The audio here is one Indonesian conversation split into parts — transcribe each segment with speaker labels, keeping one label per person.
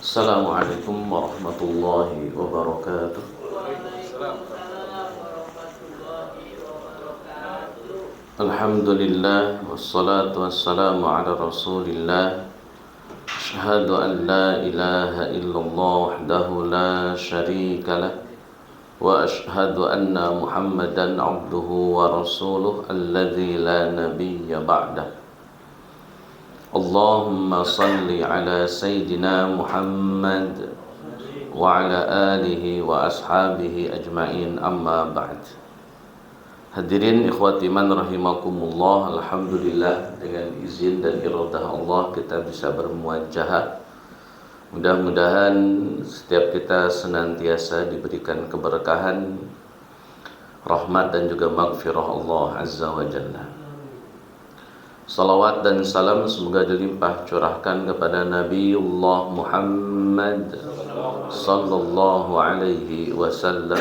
Speaker 1: Assalamualaikum warahmatullahi wabarakatuh. Alhamdulillah wassalatu wassalamu ala Rasulillah. Asyhadu an la ilaha illallah wahdahu la syarika lah wa asyhadu anna Muhammadan abduhu wa rasuluh alladzi la nabiyya ba'dah. Allahumma salli ala Sayyidina Muhammad wa ala alihi wa ashabihi ajma'in, amma ba'd. Hadirin ikhwati man rahimakumullah, alhamdulillah dengan izin dan iradah Allah kita bisa bermuajahah. Mudah-mudahan setiap kita senantiasa diberikan keberkahan, rahmat dan juga maghfirah Allah Azza wa Jalla. Salawat dan salam semoga dilimpah curahkan kepada Nabiullah Muhammad sallallahu alaihi wasallam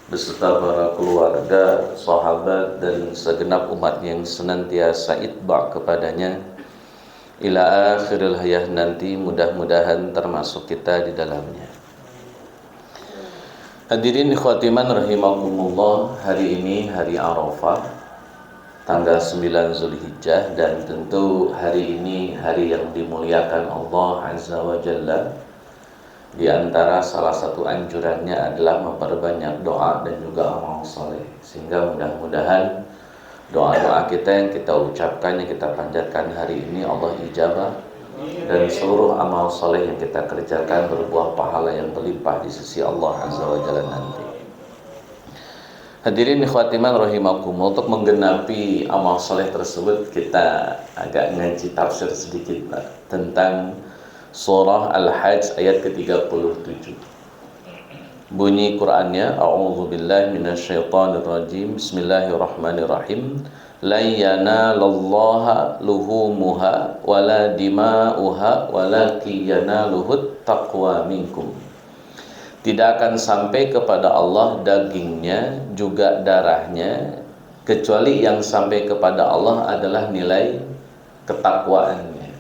Speaker 1: beserta para keluarga, sahabat dan segenap umat yang senantiasa itba' kepadanya ila akhiril hayah nanti, mudah-mudahan termasuk kita di dalamnya. Hadirin ikhwatiman rahimakumullah, hari ini hari Arafah, tanggal 9 Zulhijjah, dan tentu hari ini hari yang dimuliakan Allah Azza wa Jalla. Di antara salah satu anjurannya adalah memperbanyak doa dan juga amal soleh, sehingga mudah-mudahan doa-doa kita yang kita ucapkan, yang kita panjatkan hari ini Allah ijabah, dan seluruh amal soleh yang kita kerjakan berbuah pahala yang berlimpah di sisi Allah Azza wa Jalla nanti. Hadirin ikhwatiman rahimakumullah, untuk menggenapi amal soleh tersebut kita agak ngaji tafsir sedikit tentang surah Al-Hajj ayat ke-37. Bunyi Qur'annya, a'udzubillahi minasyaitonirrajim, bismillahirrahmanirrahim, la yanalallaha luhumuha wala dima'uha walakin yanaluhut taqwa minkum. Tidak akan sampai kepada Allah dagingnya juga darahnya, kecuali yang sampai kepada Allah adalah nilai ketakwaannya.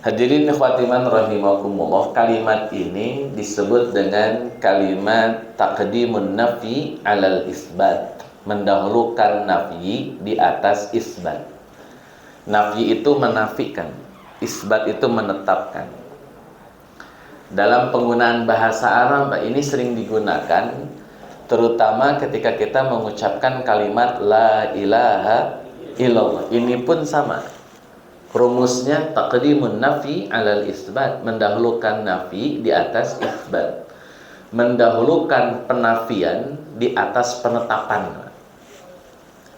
Speaker 1: Hadirin ikhwatiman rahimakumullah, kalimat ini disebut dengan kalimat taqdimun nafi alal isbat, mendahulukan nafi di atas isbat. Nafi itu menafikan, isbat itu menetapkan. Dalam penggunaan bahasa Arab ini sering digunakan, terutama ketika kita mengucapkan kalimat la ilaha illallah. Ini pun sama. Rumusnya taqdimun nafi alal isbat, mendahulukan nafi di atas isbat. Mendahulukan penafian di atas penetapan.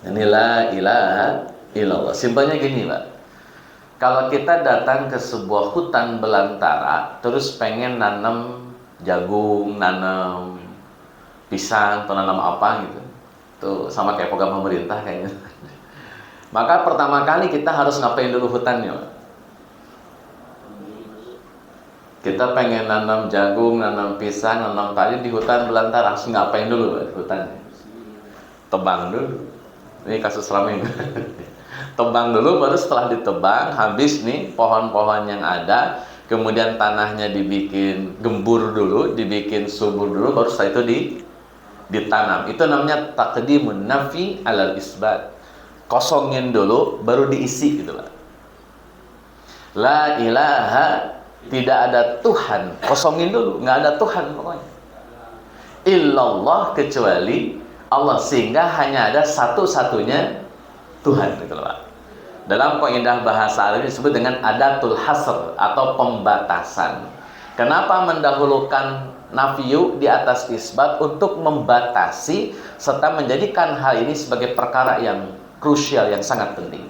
Speaker 1: Ini la ilaha illallah. Simpelnya gini, Pak. Kalau kita datang ke sebuah hutan belantara, terus pengen nanam jagung, nanam pisang, atau nanam apa gitu, tuh sama kayak program pemerintah kayaknya. Maka pertama kali kita harus ngapain dulu hutannya? Kita pengen nanam jagung, nanam pisang, nanam padi di hutan belantara, harus ngapain dulu hutannya? Tebang dulu. Ini kasus ramai. Tebang dulu, baru setelah ditebang, habis nih pohon-pohon yang ada, kemudian tanahnya dibikin gembur dulu, dibikin subur dulu, baru setelah itu ditanam. Itu namanya taqdimun nafi alal isbat. Kosongin dulu, baru diisi gitu lah. La ilaha, tidak ada Tuhan, kosongin dulu, nggak ada Tuhan pokoknya. Illallah, kecuali Allah, sehingga hanya ada satu-satunya Tuhan gitu loh, Pak. Dalam kaidah bahasa Arab disebut dengan adatul hasr atau pembatasan. Kenapa mendahulukan nafiyu di atas isbat? Untuk membatasi serta menjadikan hal ini sebagai perkara yang krusial, yang sangat penting.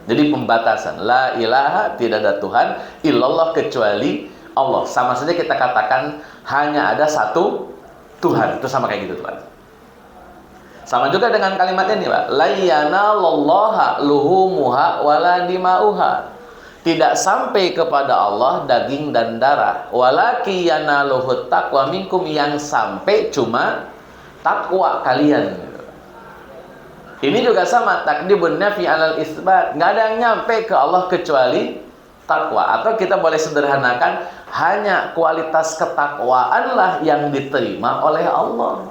Speaker 1: Jadi pembatasan, la ilaha, tidak ada Tuhan, illallah, kecuali Allah. Sama saja kita katakan hanya ada satu Tuhan, itu sama kayak gitu, Tuhan. Sama juga dengan kalimat ini, Pak. La yanalallaha luhumuha wala dima'uha. Tidak sampai kepada Allah daging dan darah. Walaki yanaluhut taqwa minkum, yang sampai cuma takwa kalian. Ini juga sama, takdibun nafi alal isbat. Nggak ada yang nyampe ke Allah kecuali takwa, atau kita boleh sederhanakan, hanya kualitas ketakwaanlah yang diterima oleh Allah.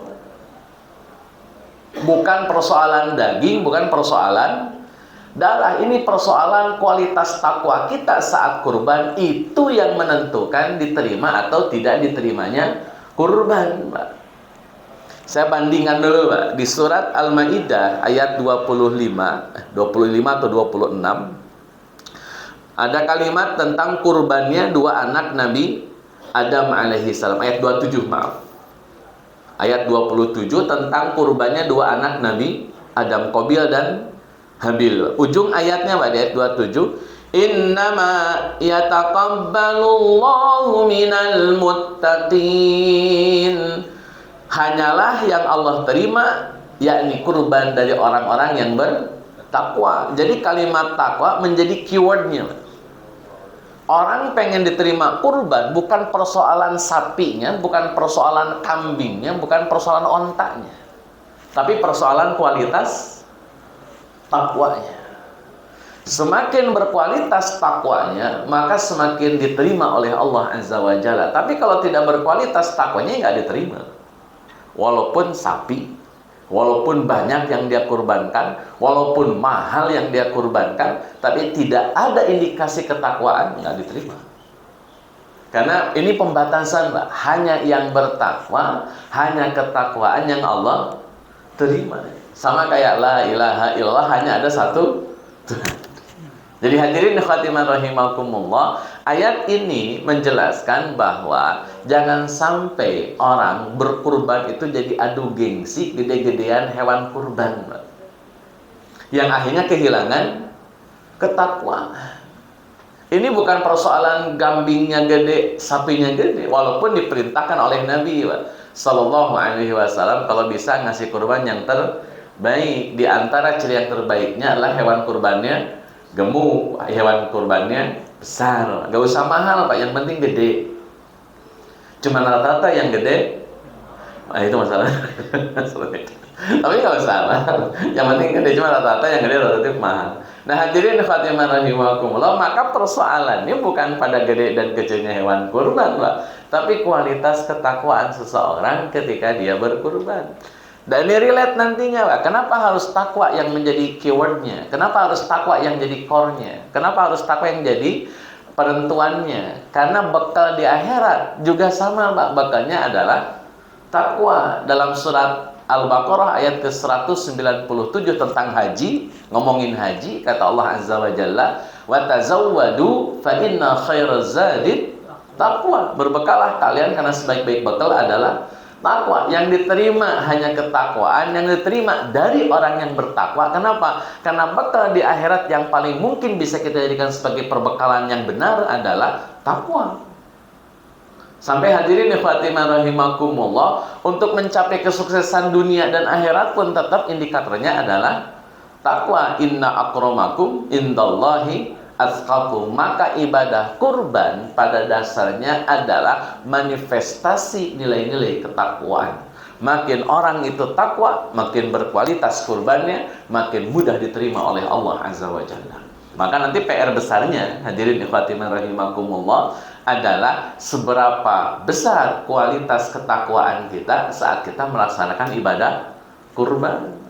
Speaker 1: Bukan persoalan daging, bukan persoalan darah. Ini persoalan kualitas takwa kita saat kurban, itu yang menentukan diterima atau tidak diterimanya kurban, Pak. Saya bandingkan dulu, Pak. Di surat Al-Maidah ayat 25 atau 26 ada kalimat tentang kurbannya dua anak Nabi Adam alaihi salam. Ayat 27, maaf. Ayat 27 tentang kurbannya dua anak Nabi Adam, Qabil dan Habil. Ujung ayatnya, Pak, di ayat 27, innama yataqabbalullahu minal muttaqin. Hanyalah yang Allah terima, yakni kurban dari orang-orang yang bertakwa. Jadi kalimat takwa menjadi keywordnya. Orang pengen diterima kurban bukan persoalan sapinya, bukan persoalan kambingnya, bukan persoalan ontanya, tapi persoalan kualitas takwanya. Semakin berkualitas takwanya, maka semakin diterima oleh Allah Azza wa Jalla. Tapi kalau tidak berkualitas takwanya, nggak diterima. Walaupun sapi, walaupun banyak yang dia kurbankan, walaupun mahal yang dia kurbankan, tapi tidak ada indikasi ketakwaan, nggak diterima. Karena ini pembatasan, Pak. Hanya yang bertakwa, hanya ketakwaan yang Allah terima. Sama kayak la ilaha illallah, hanya ada satu Tuhan. Jadi hadirin khatimah rahimakumullah, ayat ini menjelaskan bahwa jangan sampai orang berkurban itu jadi adu gengsi, gede-gedean hewan kurban, Pak, yang akhirnya kehilangan ketakwaan. Ini bukan persoalan kambingnya gede, sapinya gede, walaupun diperintahkan oleh Nabi, Pak, Sallallahu Alaihi Wasallam, kalau bisa ngasih kurban yang terbaik. Di antara ciri yang terbaiknya adalah hewan kurbannya gemuk, hewan kurbannya besar. Gak usah mahal, Pak, yang penting gede. Cuma rata-rata yang gede, itu masalah. Tapi gak usah mahal, yang penting gede. Cuma rata-rata yang gede relatif mahal. Nah hadirin khatimah rahimakumullah, maka persoalannya bukan pada gede dan kecilnya hewan kurban, Pak, tapi kualitas ketakwaan seseorang ketika dia berkurban. Dan ini relate nantinya, Pak. Kenapa harus takwa yang menjadi keywordnya? Kenapa harus takwa yang jadi core-nya? Kenapa harus takwa yang jadi penentuannya? Karena bekal di akhirat juga sama, Pak. Bekalnya adalah takwa. Dalam surat Al-Baqarah ayat ke-197 tentang haji, ngomongin haji, kata Allah Azza wa Jalla, wa tazawwadu fa inna khairaz zadi taqwa. Berbekalah kalian karena sebaik-baik bekal adalah takwa. Yang diterima hanya ketakwaan, yang diterima dari orang yang bertakwa. Kenapa? Karena bekal di akhirat yang paling mungkin bisa kita jadikan sebagai perbekalan yang benar adalah takwa. Sampai hadirin Fatimah rahimakumullah, untuk mencapai kesuksesan dunia dan akhirat pun tetap indikatornya adalah takwa. Inna akramakum indallahi atqakum. Maka ibadah kurban pada dasarnya adalah manifestasi nilai-nilai ketakwaan. Makin orang itu takwa, makin berkualitas kurbannya, makin mudah diterima oleh Allah Azza wa Jalla. Maka nanti PR besarnya, hadirin ikhwatimah rahimakumullah, adalah seberapa besar kualitas ketakwaan kita saat kita melaksanakan ibadah kurban,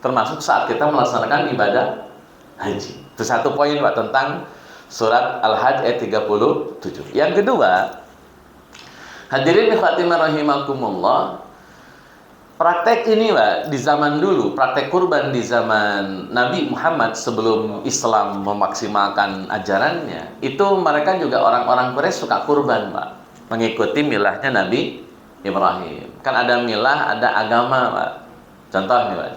Speaker 1: termasuk saat kita melaksanakan ibadah haji. Itu satu poin, Pak, tentang surat Al-Hajj ayat 37. Yang kedua, hadirin Fatimah rahimakumullah, praktek ini, Pak, di zaman dulu, praktek kurban di zaman Nabi Muhammad sebelum Islam memaksimalkan ajarannya, itu mereka juga orang-orang Quraisy suka kurban, Pak, mengikuti milahnya Nabi Ibrahim. Kan ada milah, ada agama, Pak. Contoh nih, Pak,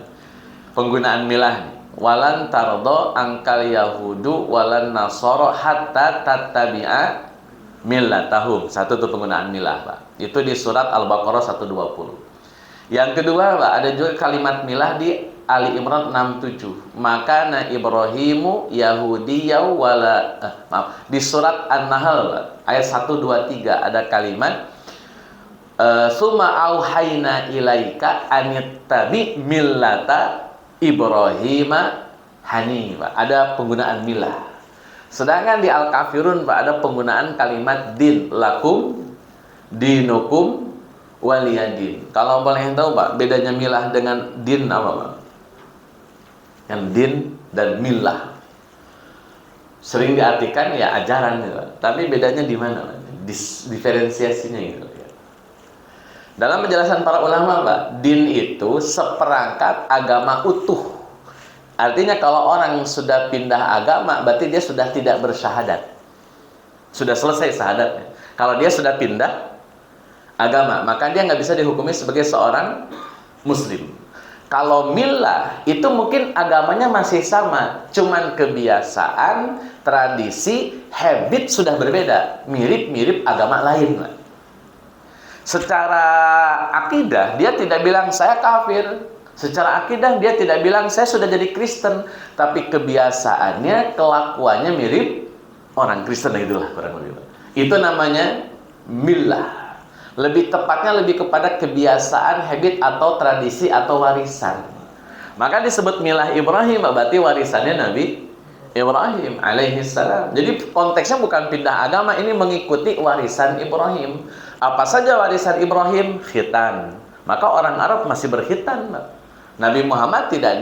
Speaker 1: penggunaan milah nih. Walan tardo angkal yahudu walan nasoro hatta tattabi'a millatahum. Satu tuh penggunaan milah, Pak. Itu di surat Al-Baqarah 120. Yang kedua, Pak, ada juga kalimat milah di Ali Imran 67. Maka na Ibrahimu Yahudiyaw wala di surat An-Nahl, Pak, ayat 123 ada kalimat summa auhayna ilaika anittabi millata Ibrahim Hanifa. Ada penggunaan milah. Sedangkan di Al-Kafirun Pak ada penggunaan kalimat din, lakum dinukum waliyadin. Kalau boleh tahu Pak, bedanya milah dengan din apa Pak? Yang din dan milah sering diartikan ya ajaran gitu, tapi bedanya di mana Pak? Diferensiasinya gitu ya. Dalam penjelasan para ulama Pak, din itu seperangkat agama utuh. Artinya kalau orang sudah pindah agama, berarti dia sudah tidak bersyahadat. Sudah selesai syahadatnya. Kalau dia sudah pindah agama, maka dia nggak bisa dihukumi sebagai seorang muslim. Kalau millah, itu mungkin agamanya masih sama, cuman kebiasaan, tradisi, habit sudah berbeda. Mirip-mirip agama lain. Secara akidah, dia tidak bilang saya kafir. Secara akidah, dia tidak bilang saya sudah jadi Kristen. Tapi kebiasaannya, kelakuannya mirip orang Kristen, itulah kurang lebih. Itu namanya millah. Lebih tepatnya lebih kepada kebiasaan, habit atau tradisi atau warisan. Maka disebut milah Ibrahim, berarti warisannya Nabi Ibrahim alaihi salam. Jadi konteksnya bukan pindah agama, ini mengikuti warisan Ibrahim. Apa saja warisan Ibrahim? Khitan. Maka orang Arab masih berkhitan. Nabi Muhammad tidak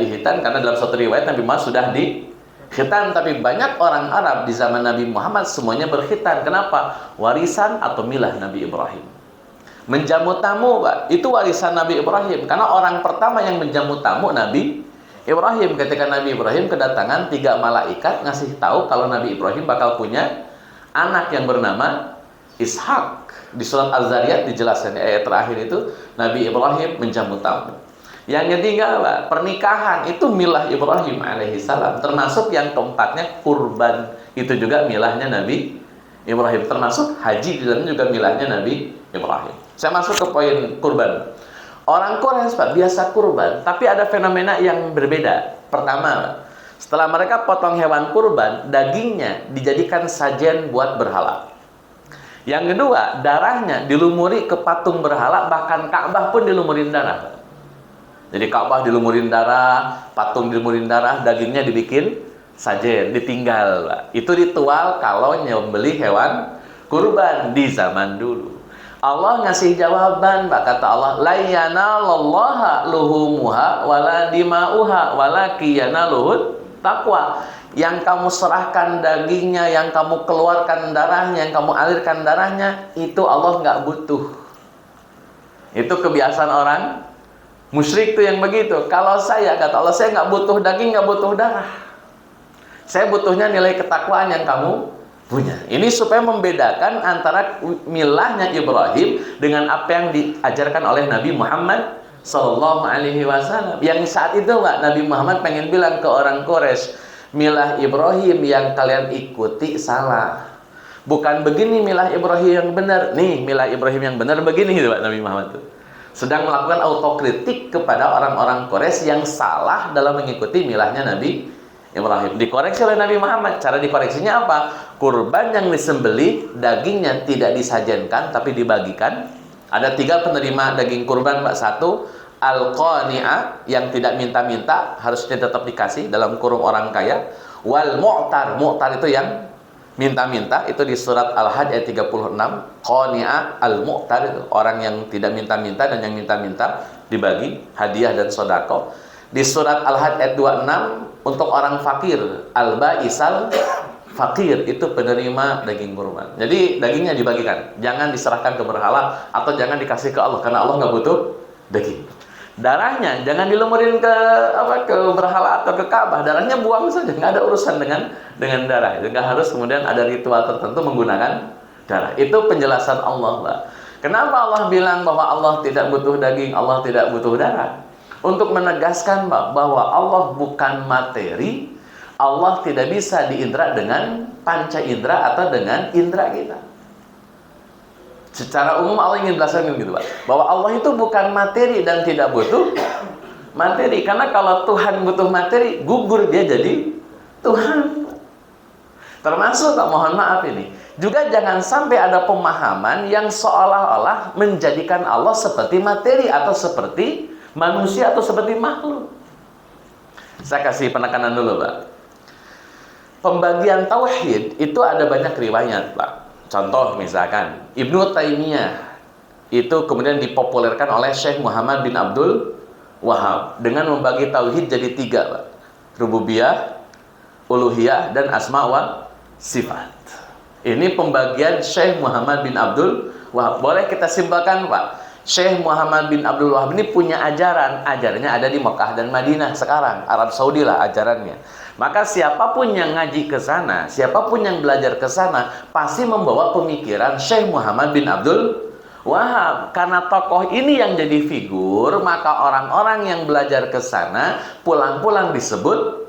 Speaker 1: dihitan karena dalam suatu riwayat Nabi Muhammad sudah khitan, tapi banyak orang Arab di zaman Nabi Muhammad semuanya berkhitan. Kenapa? Warisan atau milah Nabi Ibrahim. Menjamu tamu, Pak, itu warisan Nabi Ibrahim. Karena orang pertama yang menjamu tamu Nabi Ibrahim. Ketika Nabi Ibrahim kedatangan 3 malaikat ngasih tahu kalau Nabi Ibrahim bakal punya anak yang bernama Ishak. Di surat Az-Zariyat dijelaskan ayat terakhir itu Nabi Ibrahim menjamu tamu. Yang ketiga, Pak, pernikahan itu milah Ibrahim alaihissalam. Termasuk yang keempatnya kurban. Itu juga milahnya Nabi Ibrahim. Termasuk haji di dalamnya juga milahnya Nabi Ibrahim. Saya masuk ke poin kurban. Orang Quraisy Pak biasa kurban, tapi ada fenomena yang berbeda. Pertama, setelah mereka potong hewan kurban, dagingnya dijadikan sajian buat berhala. Yang kedua, darahnya dilumuri ke patung berhala, bahkan Ka'bah pun dilumurin darah. Jadi Ka'bah dilumurin darah, patung dilumurin darah, dagingnya dibikin sajen, ditinggal. Itu ritual kalau nyembelih hewan kurban di zaman dulu. Allah ngasih jawaban, Pak, kata Allah, la yanalallaha luhumuha wala dima'uha walakin yanaluhut taqwa. Yang kamu serahkan dagingnya, yang kamu keluarkan darahnya, yang kamu alirkan darahnya, itu Allah nggak butuh. Itu kebiasaan orang musyrik tuh yang begitu. Kalau saya, kata Allah, saya nggak butuh daging, nggak butuh darah. Saya butuhnya nilai ketakwaan yang kamu punya. Ini supaya membedakan antara milahnya Ibrahim dengan apa yang diajarkan oleh Nabi Muhammad Sallallahu Alaihi Wasallam. Yang saat itu, Pak, Nabi Muhammad pengen bilang ke orang Quraisy, milah Ibrahim yang kalian ikuti salah. Bukan begini milah Ibrahim yang benar. Nih, milah Ibrahim yang benar begini, Pak, Nabi Muhammad itu sedang melakukan autokritik kepada orang-orang Quraisy yang salah dalam mengikuti milahnya Nabi Ibrahim. Dikoreksi oleh Nabi Muhammad. Cara dikoreksinya apa? Kurban yang disembelih, dagingnya tidak disajenkan tapi dibagikan. Ada 3 penerima daging kurban, Pak. 1, al-qani'ah, yang tidak minta-minta, harusnya tetap dikasih, dalam kurung orang kaya. Wal mu'tar, mu'tar itu yang minta-minta, itu di surat Al-Hajj ayat 36. Qani'ah, al-mu'tar itu orang yang tidak minta-minta, dan yang minta-minta dibagi hadiah dan sodako. Di surat Al-Hajj ayat 26, untuk orang fakir, al-ba'isal fakir, itu penerima daging kurban. Jadi dagingnya dibagikan, jangan diserahkan ke berhala atau jangan dikasih ke Allah, karena Allah nggak butuh daging. Darahnya jangan dilumurin ke berhala atau ke Ka'bah. Darahnya buang saja, nggak ada urusan dengan darah. Nggak harus kemudian ada ritual tertentu menggunakan darah. Itu penjelasan Allah, Pak. Kenapa Allah bilang bahwa Allah tidak butuh daging, Allah tidak butuh darah? Untuk menegaskan, Pak, bahwa Allah bukan materi. Allah tidak bisa diindra dengan panca indra atau dengan indra kita. Secara umum Allah ingin jelaskan gitu, Pak, bahwa Allah itu bukan materi dan tidak butuh materi. Karena kalau Tuhan butuh materi, gugur dia jadi Tuhan. Termasuk, Pak, mohon maaf ini, juga jangan sampai ada pemahaman yang seolah-olah menjadikan Allah seperti materi atau seperti manusia atau seperti makhluk. Saya kasih penekanan dulu, Pak. Pembagian tauhid itu ada banyak riwayat, Pak. Contoh misalkan Ibnu Taimiyah itu kemudian dipopulerkan oleh Syekh Muhammad bin Abdul Wahab dengan membagi tauhid jadi 3, Pak. Rububiyah, uluhiyah, dan asma wa sifat. Ini pembagian Syekh Muhammad bin Abdul Wahab. Boleh kita simpulkan, Pak, Syekh Muhammad bin Abdul Wahab ini punya ajarannya ada di Mekah dan Madinah sekarang, Arab Saudi lah ajarannya. Maka siapapun yang ngaji ke sana, siapapun yang belajar ke sana, pasti membawa pemikiran Syekh Muhammad bin Abdul Wahab. Karena tokoh ini yang jadi figur, maka orang-orang yang belajar ke sana pulang-pulang disebut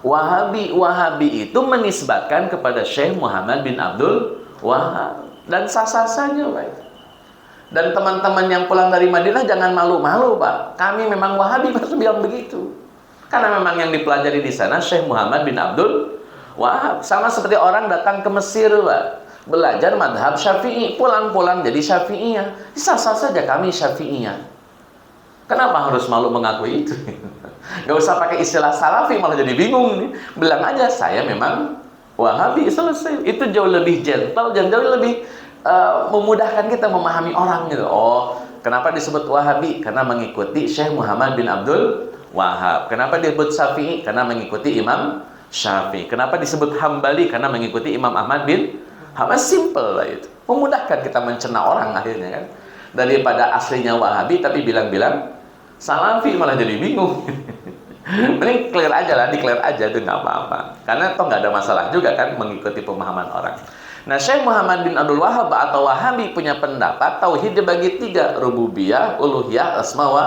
Speaker 1: Wahabi. Wahabi itu menisbatkan kepada Syekh Muhammad bin Abdul Wahab. Dan sah-sah saja, Pak. Dan teman-teman yang pulang dari Madinah jangan malu-malu, Pak. Kami memang Wahabi, harus bilang begitu. Karena memang yang dipelajari di sana Syekh Muhammad bin Abdul Wahab. Sama seperti orang datang ke Mesir, Pak, belajar madhab Syafi'i, pulang-pulang jadi Syafi'iyah. Sah-sah saja kami Syafi'iyah. Kenapa harus malu mengakui itu? Gak usah pakai istilah Salafi, malah jadi bingung nih. Bilang aja saya memang Wahabi, selesai. Itu jauh lebih gentle dan jauh lebih memudahkan kita memahami orang gitu. Oh, kenapa disebut Wahabi? Karena mengikuti Syekh Muhammad bin Abdul Wahab. Kenapa disebut Syafi'i? Karena mengikuti Imam Syafi'i. Kenapa disebut Hambali? Karena mengikuti Imam Ahmad bin Hanbal. Simple lah itu. Memudahkan kita mencerna orang akhirnya kan. Daripada aslinya Wahabi tapi bilang-bilang Salafi, malah jadi bingung. Mending clear aja lah, di-clear aja itu nggak apa-apa. Karena toh nggak ada masalah juga kan mengikuti pemahaman orang. Nah, Syekh Muhammad bin Abdul Wahab atau Wahabi punya pendapat tauhid dibagi 3, rububiyah, uluhiyah, asma wa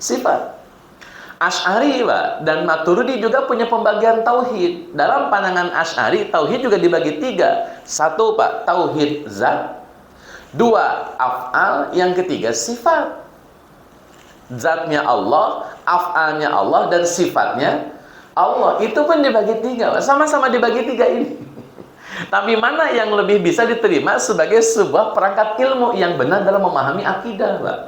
Speaker 1: sifat. Asy'ari, Pak, dan Maturidi juga punya pembagian tauhid. Dalam pandangan Asy'ari, tauhid juga dibagi 3. 1, Pak, tauhid zat. 2, af'al. Yang ketiga, sifat. Zatnya Allah, af'alnya Allah, dan sifatnya Allah. Itu pun dibagi 3, Pak. Sama-sama dibagi 3 ini. Tapi mana yang lebih bisa diterima sebagai sebuah perangkat ilmu yang benar dalam memahami akidah, Pak?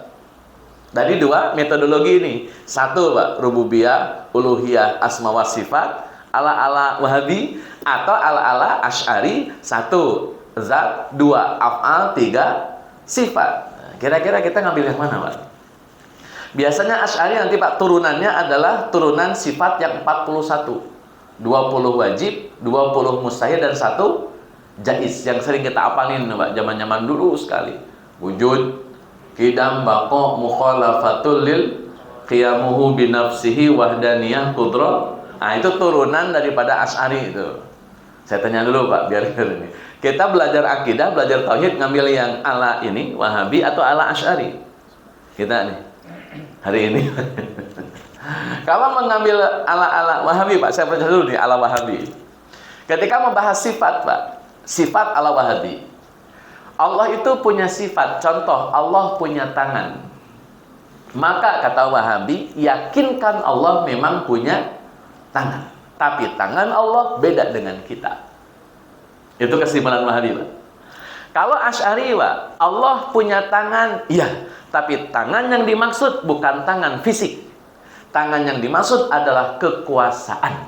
Speaker 1: Dari 2 metodologi ini. 1, Pak, rububiyah, uluhiyah, asma wa sifat ala-ala Wahabi atau ala-ala Asy'ari. 1, zat. 2, af'al. 3, sifat. Kira-kira kita ngambil yang mana, Pak? Biasanya Asy'ari nanti, Pak, turunannya adalah turunan sifat yang 41. 20 wajib, 20 mustahil, dan 1 jaiz. Yang sering kita apalin, Pak, zaman-zaman dulu sekali. Wujud, qidam, baqa, mukhalafatul lil, qiyamuhu binafsihi, wahdaniyah, qudrah. Nah, itu turunan daripada Asy'ari itu. Saya tanya dulu, Pak, biar ini. Kita belajar akidah, belajar tauhid, ngambil yang ala ini, Wahabi atau ala Asy'ari? Kita nih, hari ini. Kalau mengambil ala-ala Wahabi, Pak, saya baca dulu nih, ala Wahabi. Ketika membahas sifat, Pak, sifat ala Wahabi. Allah itu punya sifat. Contoh, Allah punya tangan. Maka kata Wahabi, yakinkan Allah memang punya tangan. Tapi tangan Allah beda dengan kita. Itu kesimpulan Wahabi, Pak. Kalau Asy'ari, Pak, Allah punya tangan, iya. Tapi tangan yang dimaksud bukan tangan fisik. Tangan yang dimaksud adalah kekuasaan.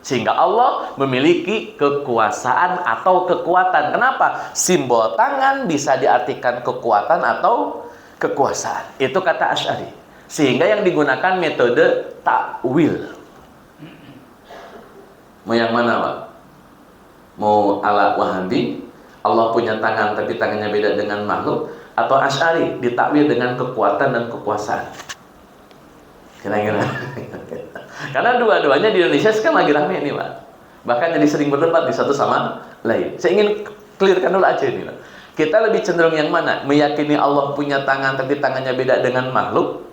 Speaker 1: Sehingga Allah memiliki kekuasaan atau kekuatan. Kenapa? Simbol tangan bisa diartikan kekuatan atau kekuasaan. Itu kata Asy'ari. Sehingga yang digunakan metode takwil. Mau yang mana, Pak? Mau ala Wahabi, Allah punya tangan tapi tangannya beda dengan makhluk, atau Asy'ari ditakwil dengan kekuatan dan kekuasaan? Kira-kira. Karena dua-duanya di Indonesia sekarang lagi rame nih, Pak. Bahkan jadi sering berdebat di satu sama lain. Saya ingin clearkan dulu aja ini, Pak. Kita lebih cenderung yang mana? Meyakini Allah punya tangan tapi tangannya beda dengan makhluk,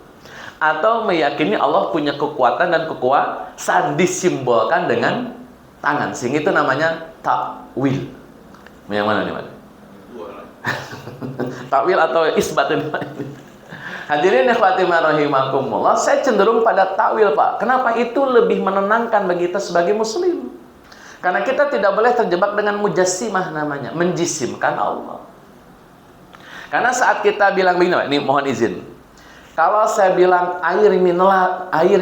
Speaker 1: atau meyakini Allah punya kekuatan dan kekuasaan disimbolkan dengan tangan, sehingga itu namanya takwil. Yang mana nih, Pak? Takwil atau isbat ini, Pak? Hadirin ikhwati rahimakumullah, saya cenderung pada takwil, Pak. Kenapa? Itu lebih menenangkan bagi kita sebagai muslim. Karena kita tidak boleh terjebak dengan mujassimah namanya, menjisimkan Allah. Karena saat kita bilang begini, Pak, ini mohon izin. Kalau saya bilang air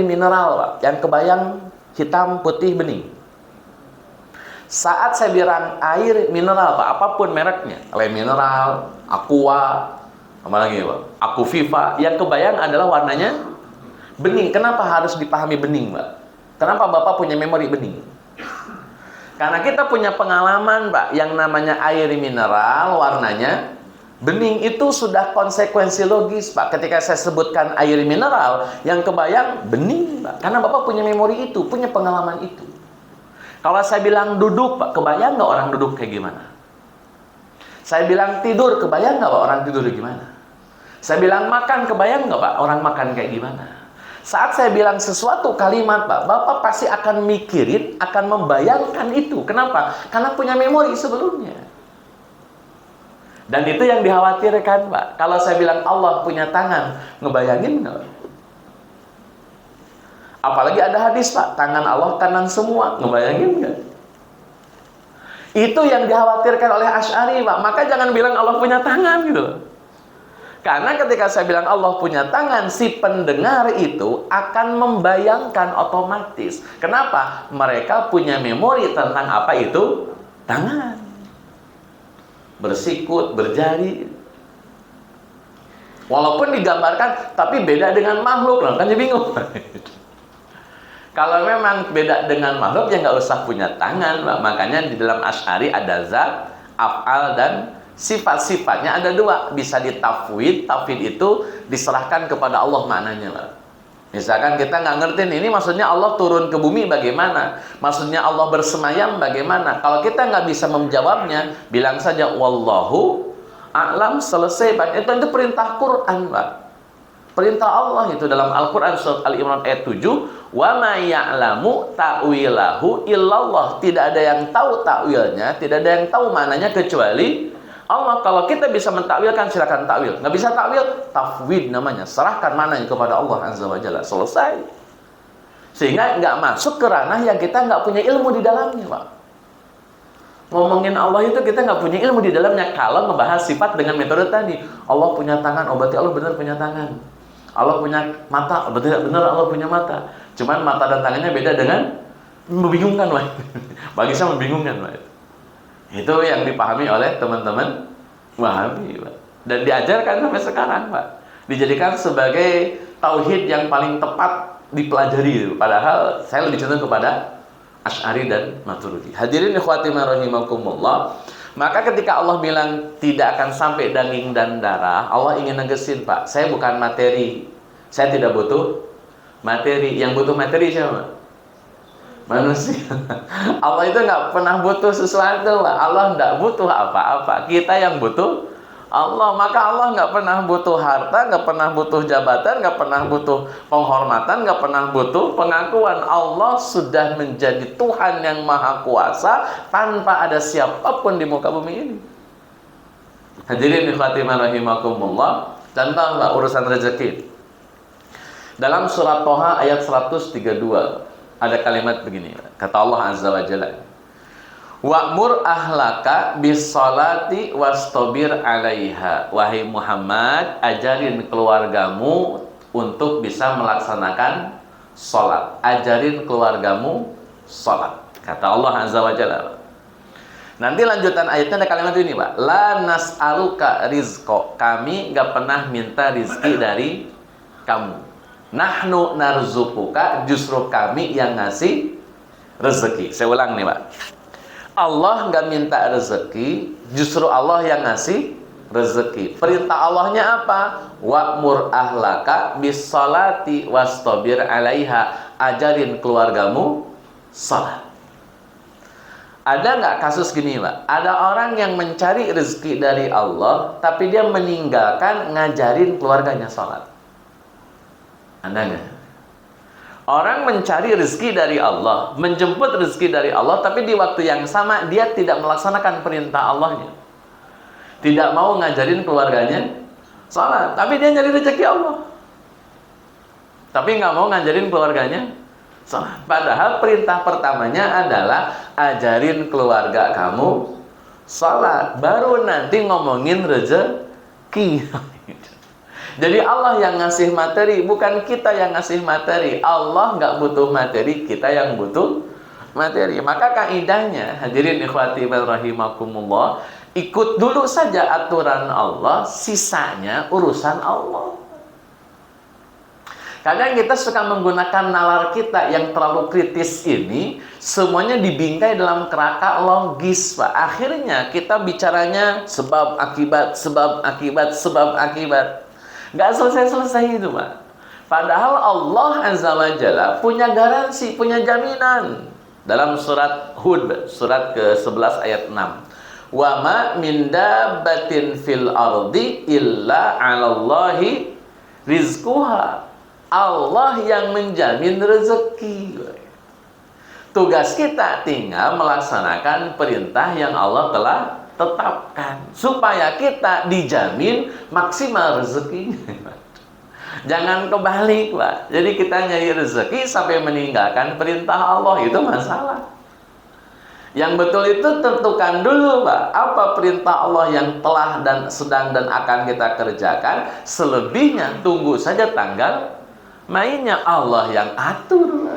Speaker 1: mineral, Pak, yang kebayang hitam, putih, bening. Saat saya bilang air mineral, Pak, apapun mereknya, Le Mineral, Aqua, apa lagi Pak? Aquaviva, yang kebayang adalah warnanya bening. Kenapa harus dipahami bening, Pak? Kenapa Bapak punya memori bening? Karena kita punya pengalaman, Pak, yang namanya air mineral warnanya bening. Itu sudah konsekuensi logis, Pak. Ketika saya sebutkan air mineral, yang kebayang bening, Pak. Karena Bapak punya memori itu, punya pengalaman itu. Kalau saya bilang duduk, Pak, kebayang nggak orang duduk kayak gimana? Saya bilang tidur, kebayang nggak Pak orang tidur gimana? Saya bilang makan, kebayang nggak Pak orang makan kayak gimana? Saat saya bilang sesuatu kalimat, Pak, Bapak pasti akan mikirin, akan membayangkan itu. Kenapa? Karena punya memori sebelumnya. Dan itu yang dikhawatirkan, Pak. Kalau saya bilang Allah punya tangan, ngebayangin nggak? Apalagi ada hadis, Pak, tangan Allah kanan semua, ngebayangin nggak? Itu yang dikhawatirkan oleh Asy'ari, Pak. Maka jangan bilang Allah punya tangan gitu loh. Karena ketika saya bilang Allah punya tangan, si pendengar itu akan membayangkan otomatis. Kenapa? Mereka punya memori tentang apa itu tangan. Bersikut, berjari. Walaupun digambarkan, tapi beda dengan makhluk, kan dia bingung. Kalau memang beda dengan makhluk, ya nggak usah punya tangan, Pak. Makanya di dalam Asy'ari ada zat, af'al, dan sifat-sifatnya ada dua. Bisa ditafwid, tafwid itu diserahkan kepada Allah maknanya, Pak. Misalkan kita nggak ngerti ini maksudnya Allah turun ke bumi bagaimana, maksudnya Allah bersemayam bagaimana. Kalau kita nggak bisa menjawabnya, bilang saja wallahu a'lam, selesai, Pak. Itu perintah Quran, Pak. Perintah Allah itu dalam Al-Quran surat Al-Imran ayat 7, wa ma ya'lamu ta'wilahu illallah. Tidak ada yang tahu takwilnya, tidak ada yang tahu maknanya kecuali Allah. Kalau kita bisa mentakwilkan, silakan takwil. Nggak bisa takwil, tafwid namanya. Serahkan maknanya kepada Allah Azza wa Jalla. Selesai. Sehingga nggak masuk ke ranah yang kita nggak punya ilmu di dalamnya, Pak. Ngomongin Allah itu kita nggak punya ilmu di dalamnya. Kalau ngebahas sifat dengan metode tadi, Allah punya tangan, oh berarti Allah benar punya tangan. Allah punya mata, benar Allah punya mata. Cuman mata dan tangannya beda dengan, membingungkan, Pak. Bagi saya membingungkan, Pak. Itu yang dipahami oleh teman-teman Wahabi, Pak. Dan diajarkan sampai sekarang, Pak. Dijadikan sebagai tauhid yang paling tepat dipelajari. Padahal saya lebih cenderung kepada Asy'ari dan Maturidi. Hadirin ikhwati rahimakumullah. Maka ketika Allah bilang tidak akan sampai daging dan darah, Allah ingin negesin, Pak, saya bukan materi. Saya tidak butuh materi. Yang butuh materi siapa? Manusia. Allah itu nggak pernah butuh sesuatu, Pak. Allah nggak butuh apa-apa. Kita yang butuh Allah. Maka Allah nggak pernah butuh harta, nggak pernah butuh jabatan, nggak pernah butuh penghormatan, nggak pernah butuh pengakuan. Allah sudah menjadi Tuhan yang Maha Kuasa tanpa ada siapapun di muka bumi ini. Hadirin ikhwati rahimakumullah. Contoh, Pak, urusan rezeki. Dalam surat Thaha ayat 132 ada kalimat begini. Kata Allah Azza wa Jalla, wa'mur ahlaka bis-sholati wastabir 'alaiha. Wahai Muhammad, ajarin keluargamu untuk bisa melaksanakan sholat. Ajarin keluargamu sholat. Kata Allah Azza wa Jalla. Nanti lanjutan ayatnya ada kalimat ini, Pak. La nas'aluka rizqa. Kami gak pernah minta rizki dari kamu. Nahnu narzuquka. Justru kami yang ngasih rezeki. Saya ulang nih, Pak. Allah nggak minta rezeki, justru Allah yang ngasih rezeki. Perintah Allahnya apa? Wa'mur ahlaka bis-sholati wastabir 'alaiha. Ajarin keluargamu salat. Ada nggak kasus gini, Pak? Ada orang yang mencari rezeki dari Allah, tapi dia meninggalkan ngajarin keluarganya salat. Ada nggak? Orang mencari rezeki dari Allah, menjemput rezeki dari Allah, tapi di waktu yang sama dia tidak melaksanakan perintah Allahnya. Tidak mau ngajarin keluarganya salat, tapi dia nyari rezeki Allah. Tapi nggak mau ngajarin keluarganya salat. Padahal perintah pertamanya adalah ajarin keluarga kamu salat, baru nanti ngomongin rezeki. Jadi Allah yang ngasih materi, bukan kita yang ngasih materi. Allah nggak butuh materi, kita yang butuh materi. Maka kaidahnya, hadirin ikhwati wa rahimakumullah, ikut dulu saja aturan Allah, sisanya urusan Allah. Kadang kita suka menggunakan nalar kita yang terlalu kritis ini, semuanya dibingkai dalam kerangka logis, Pak. Akhirnya kita bicaranya sebab akibat, sebab akibat, sebab akibat. Nggak selesai-selesai itu, Pak. Padahal Allah Azza wa Jalla punya garansi, punya jaminan. Dalam surat Hud, surat ke-11 ayat 6. Wa ma min dabbatin fil ardi illa 'alallahi rizquha. Allah yang menjamin rezeki. Tugas kita tinggal melaksanakan perintah yang Allah telah tetapkan supaya kita dijamin maksimal rezekinya. Jangan kebalik, Pak. Jadi kita nyari rezeki sampai meninggalkan perintah Allah, itu masalah. Yang betul itu tentukan dulu, Pak, apa perintah Allah yang telah dan sedang dan akan kita kerjakan. Selebihnya tunggu saja tanggal mainnya, Allah yang atur.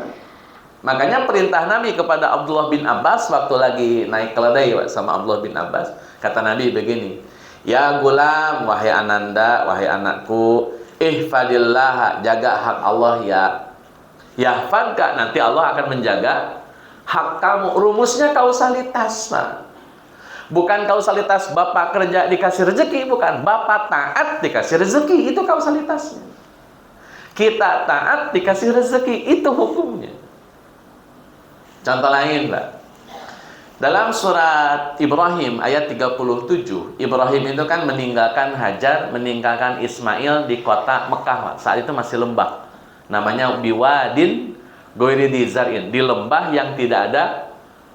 Speaker 1: Makanya perintah Nabi kepada Abdullah bin Abbas waktu lagi naik keledai, Pak, sama Abdullah bin Abbas. Kata Nabi begini, ya gulam, wahai ananda, wahai anakku, ihfadillah, jaga hak Allah ya. Yahfadka, nanti Allah akan menjaga hak kamu. Rumusnya kausalitas, Pak. Bukan kausalitas bapak kerja dikasih rezeki, bukan. Bapak taat dikasih rezeki, itu kausalitasnya. Kita taat dikasih rezeki, itu hukumnya. Contoh lain, Pak. Dalam surat Ibrahim ayat 37, Ibrahim itu kan meninggalkan Hajar, meninggalkan Ismail di kota Mekah, Pak. Saat itu masih lembah. Namanya biwadin ghairi dzi zar'in, di lembah yang tidak ada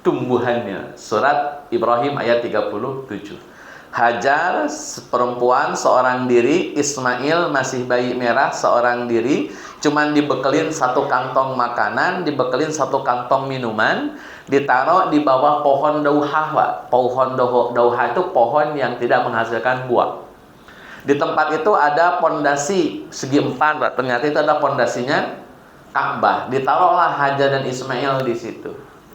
Speaker 1: tumbuhannya. Surat Ibrahim ayat 37. Hajar perempuan seorang diri, Ismail masih bayi merah seorang diri, cuman dibekelin satu kantong makanan, dibekelin satu kantong minuman, ditaruh di bawah pohon dauhah, Pak. Pohon dauhah itu pohon yang tidak menghasilkan buah. Di tempat itu ada pondasi segi 4, Pak. Ternyata itu ada pondasinya Ka'bah. Ditaruhlah Hajar dan Ismail di situ.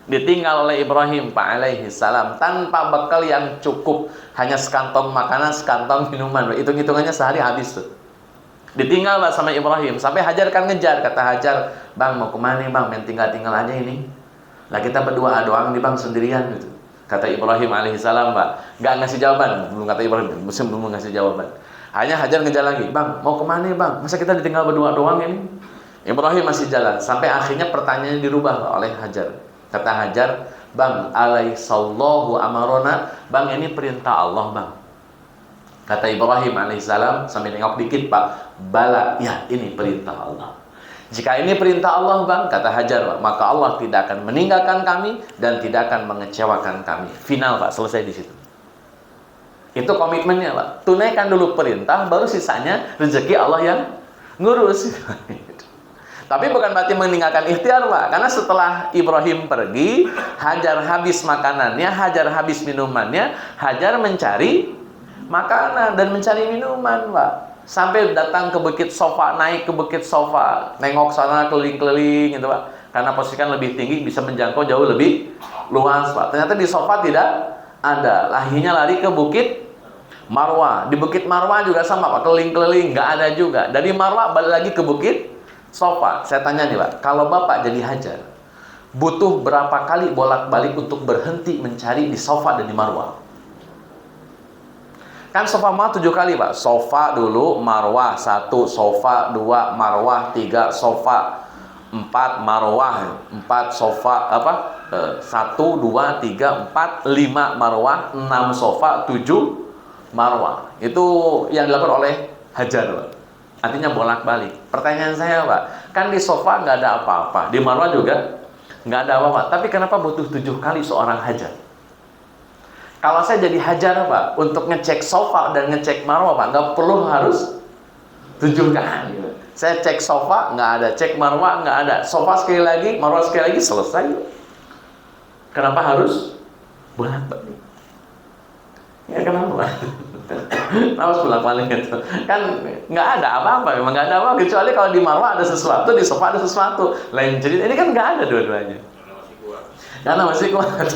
Speaker 1: Ditinggal oleh Ibrahim, Pak, alaihi salam, tanpa bekal yang cukup, hanya sekantong makanan, sekantong minuman. Hitung-hitungannya sehari habis tuh. Ditinggal, Pak, sama Ibrahim. Sampai Hajar kan ngejar. Kata Hajar, bang mau kemana, bang? Main tinggal-tinggal aja ini. Lah kita berdua doang nih, bang, sendirian gitu. Kata Ibrahim alaihi salam, Pak. Nggak ngasih jawaban. Belum kata Ibrahim, belum ngasih jawaban. Hanya Hajar ngejar lagi. Bang, mau kemana, bang? Masa kita ditinggal berdua doang ini? Ibrahim masih jalan. Sampai akhirnya pertanyaannya dirubah, Pak, oleh Hajar. Kata Hajar, bang, alaihissallahu amarona, bang, ini perintah Allah, bang. Kata Ibrahim alaihissalam, sambil nengok dikit, Pak, bala, ya, ini perintah Allah. Jika ini perintah Allah, bang, kata Hajar, Pak, maka Allah tidak akan meninggalkan kami dan tidak akan mengecewakan kami. Final, Pak, selesai di situ. Itu komitmennya, Pak. Tunaikan dulu perintah, baru sisanya rezeki Allah yang ngurus. Tapi bukan berarti meninggalkan ikhtiar, Pak. Karena setelah Ibrahim pergi, Hajar habis makanannya, Hajar habis minumannya, Hajar mencari makanan dan mencari minuman, Pak. Sampai datang ke Bukit Sofa, naik ke Bukit Sofa, nengok sana keliling-keliling gitu, Pak. Karena posisi kan lebih tinggi, bisa menjangkau jauh lebih luas, Pak. Ternyata di Sofa tidak ada. Akhirnya lari ke Bukit Marwah. Di Bukit Marwah juga sama, Pak. Keliling-keliling, nggak ada juga. Dari Marwah balik lagi ke Bukit Sofa. Saya tanya nih, Pak, kalau Bapak jadi Hajar, butuh berapa kali bolak-balik untuk berhenti mencari di Sofa dan di Marwah? Kan Sofa Marwah 7 kali, Pak. Sofa dulu, Marwah 1, Sofa 2, Marwah 3, Sofa 4, Marwah 4, Sofa 1, 2, 3, 4, 5 Marwah, 6 Sofa, 7 Marwah. Itu yang dilakukan oleh Hajar, Pak. Artinya bolak-balik. Pertanyaan saya, Pak, kan di Sofa nggak ada apa-apa, di Marwah juga nggak ada apa-apa. Tapi kenapa butuh 7 kali seorang Hajar? Kalau saya jadi Hajar, Pak, untuk ngecek Sofa dan ngecek Marwah, Pak, nggak perlu harus 7 kali. Saya cek Sofa nggak ada, cek Marwah nggak ada, Sofa sekali lagi, Marwah sekali lagi, selesai. Kenapa harus bolak-balik? Ya kenapa? Harus bolak-balik itu. Kan nggak ada apa-apa, memang nggak ada apa, kecuali kalau di Marwah ada sesuatu, di Sofa ada sesuatu. Lain cerita. Ini kan nggak ada dua-duanya. Karena masih kuat.